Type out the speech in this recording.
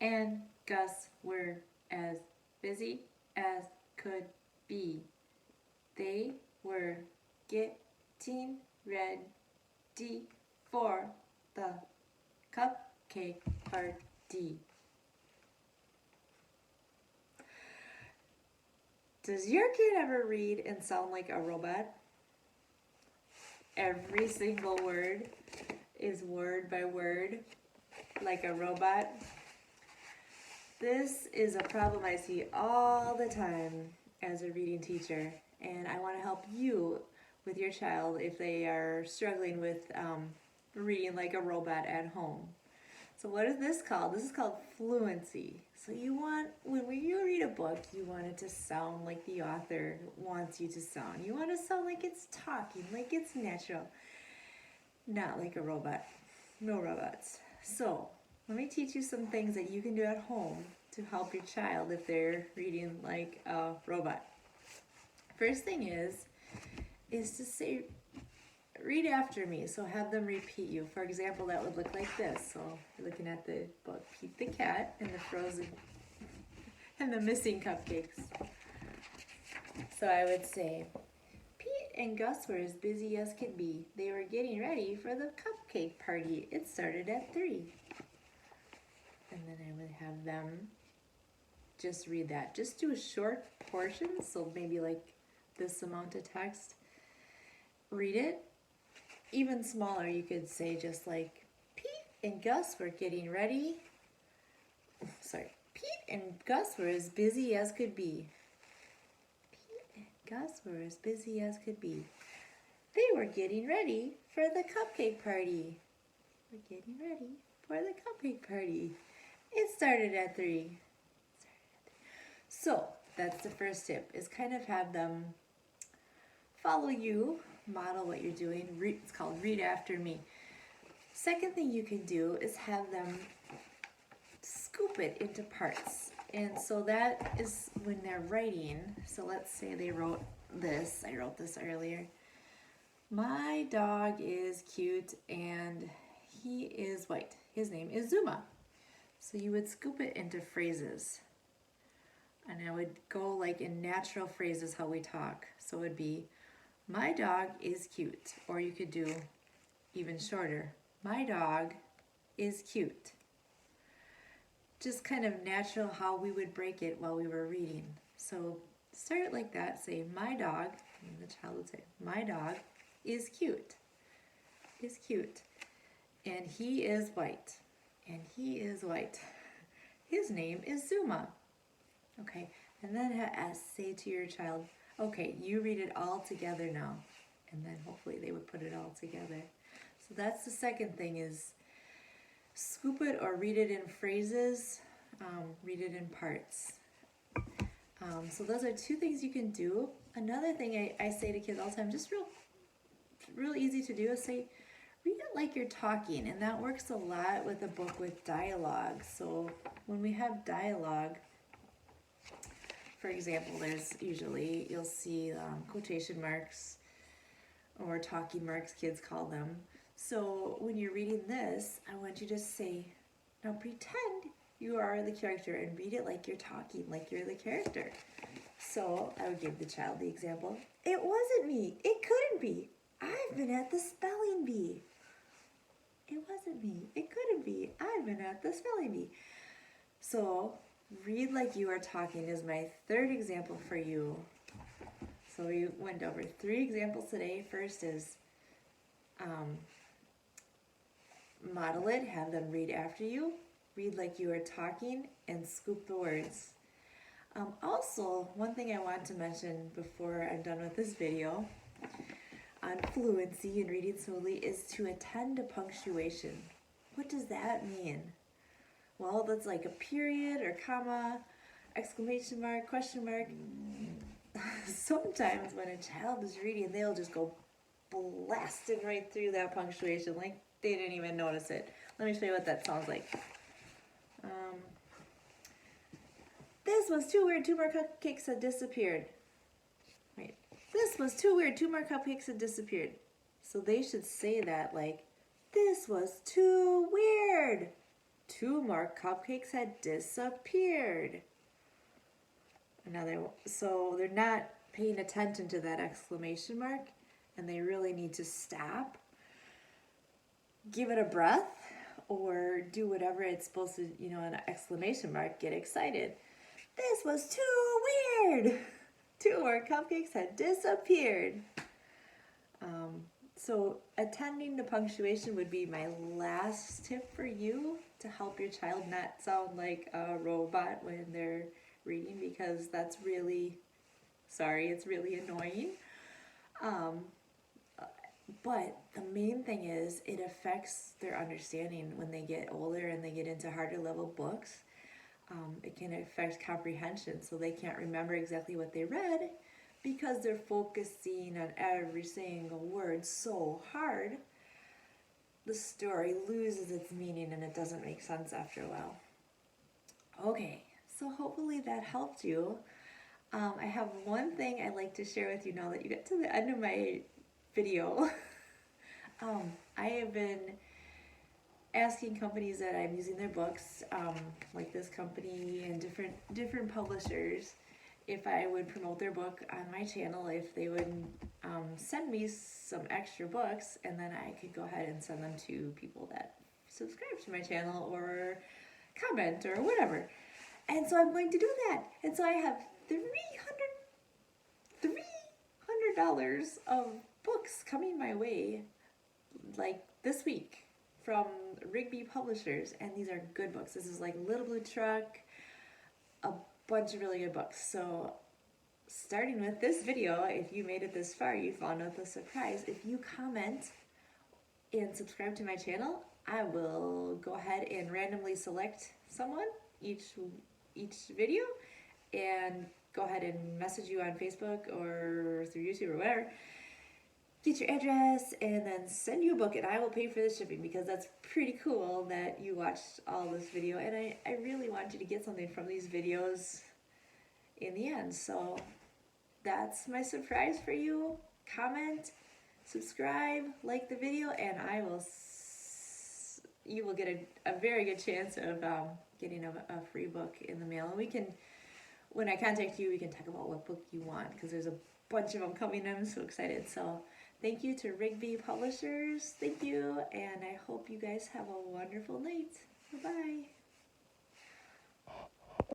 and Gus were as busy as could be. They were getting ready for the cupcake party. Does your kid ever read and sound like a robot? Every single word is word by word, like a robot. This is a problem I see all the time as a reading teacher, and I want to help you with your child if they are struggling with reading like a robot at home. So what is this called? This is called fluency. So you want, when you read a book, you want it to sound like the author wants you to sound. You want to sound like it's talking, like it's natural, not like a robot. No robots. So let me teach you some things that you can do at home to help your child if they're reading like a robot. First thing is to say, read after me. So have them repeat you. For example, that would look like this. So you're looking at the book, Pete the cat and the frozen and the missing cupcakes. So I would say, Pete and Gus were as busy as could be. They were getting ready for the cupcake party. It started at 3. And then I would have them just read that. Just do a short portion, so maybe like this amount of text. Read it. Even smaller, you could say just like, Pete and Gus were getting ready. Pete and Gus were as busy as could be. Pete and Gus were as busy as could be. They were getting ready for the cupcake party. We're getting ready for the cupcake party. It started at 3. So that's the first tip, is kind of have them follow you, model what you're doing. It's called read after me. Second thing you can do is have them scoop it into parts. And so that is when they're writing. So let's say they wrote this. I wrote this earlier. My dog is cute and he is white. His name is Zuma. So you would scoop it into phrases. And I would go like in natural phrases how we talk. So it would be, my dog is cute. Or you could do even shorter. My dog is cute. Just kind of natural how we would break it while we were reading. So start it like that. Say, my dog, and the child would say, my dog is cute. Is cute. And he is white. And he is white. His name is Zuma. Okay, and then say to your child, okay, you read it all together now. And then hopefully they would put it all together. So that's the second thing, is scoop it or read it in phrases, read it in parts. So those are 2 things you can do. Another thing I say to kids all the time, just real easy to do, is say, read it like you're talking. And that works a lot with a book with dialogue. So when we have dialogue, for example, there's usually, you'll see quotation marks or talking marks, kids call them. So when you're reading this, I want you to say, now pretend you are the character and read it like you're talking, like you're the character. So I would give the child the example, it wasn't me, it couldn't be. I've been at the spelling bee. It wasn't me, it couldn't be. I've been at the spelling bee. So read like you are talking is my third example for you. So we went over 3 examples today. First is model it, have them read after you, read like you are talking, and scoop the words. Also, one thing I want to mention before I'm done with this video on fluency and reading slowly is to attend to punctuation. What does that mean? Well, that's like a period or comma, exclamation mark, question mark. Sometimes when a child is reading, they'll just go blasting right through that punctuation like they didn't even notice it. Let me show you what that sounds like. This was too weird, 2 more cupcakes had disappeared. Wait, this was too weird, 2 more cupcakes had disappeared. So they should say that like, this was too weird, 2 more cupcakes had disappeared. So they're not paying attention to that exclamation mark, and they really need to stop, give it a breath, or do whatever it's supposed to, an exclamation mark, get excited. This was too weird. 2 more cupcakes had disappeared. So attending to punctuation would be my last tip for you to help your child not sound like a robot when they're reading, because that's really, it's really annoying. But the main thing is it affects their understanding when they get older and they get into harder level books. It can affect comprehension, so they can't remember exactly what they read because they're focusing on every single word so hard. The story loses its meaning and it doesn't make sense after a while. Okay, so hopefully that helped you. I have one thing I'd like to share with you now that you get to the end of my video. I have been asking companies that I'm using their books, like this company and different publishers, if I would promote their book on my channel, if they would send me some extra books, and then I could go ahead and send them to people that subscribe to my channel or comment or whatever. And so I'm going to do that. And so I have $300 of books coming my way, like this week, from Rigby Publishers, and these are good books. This is like Little Blue Truck, a bunch of really good books. So starting with this video, if you made it this far, you found out the surprise. If you comment and subscribe to my channel, I will go ahead and randomly select someone each video and go ahead and message you on Facebook or through YouTube or whatever, get your address, and then send you a book, and I will pay for the shipping, because that's pretty cool that you watched all this video, and I really want you to get something from these videos in the end. So that's my surprise for you. Comment, subscribe, like the video, and you will get a very good chance of getting a free book in the mail. And when I contact you, we can talk about what book you want, because there's a bunch of them coming. I'm so excited. So thank you to Rigby Publishers. Thank you, and I hope you guys have a wonderful night. Bye-bye.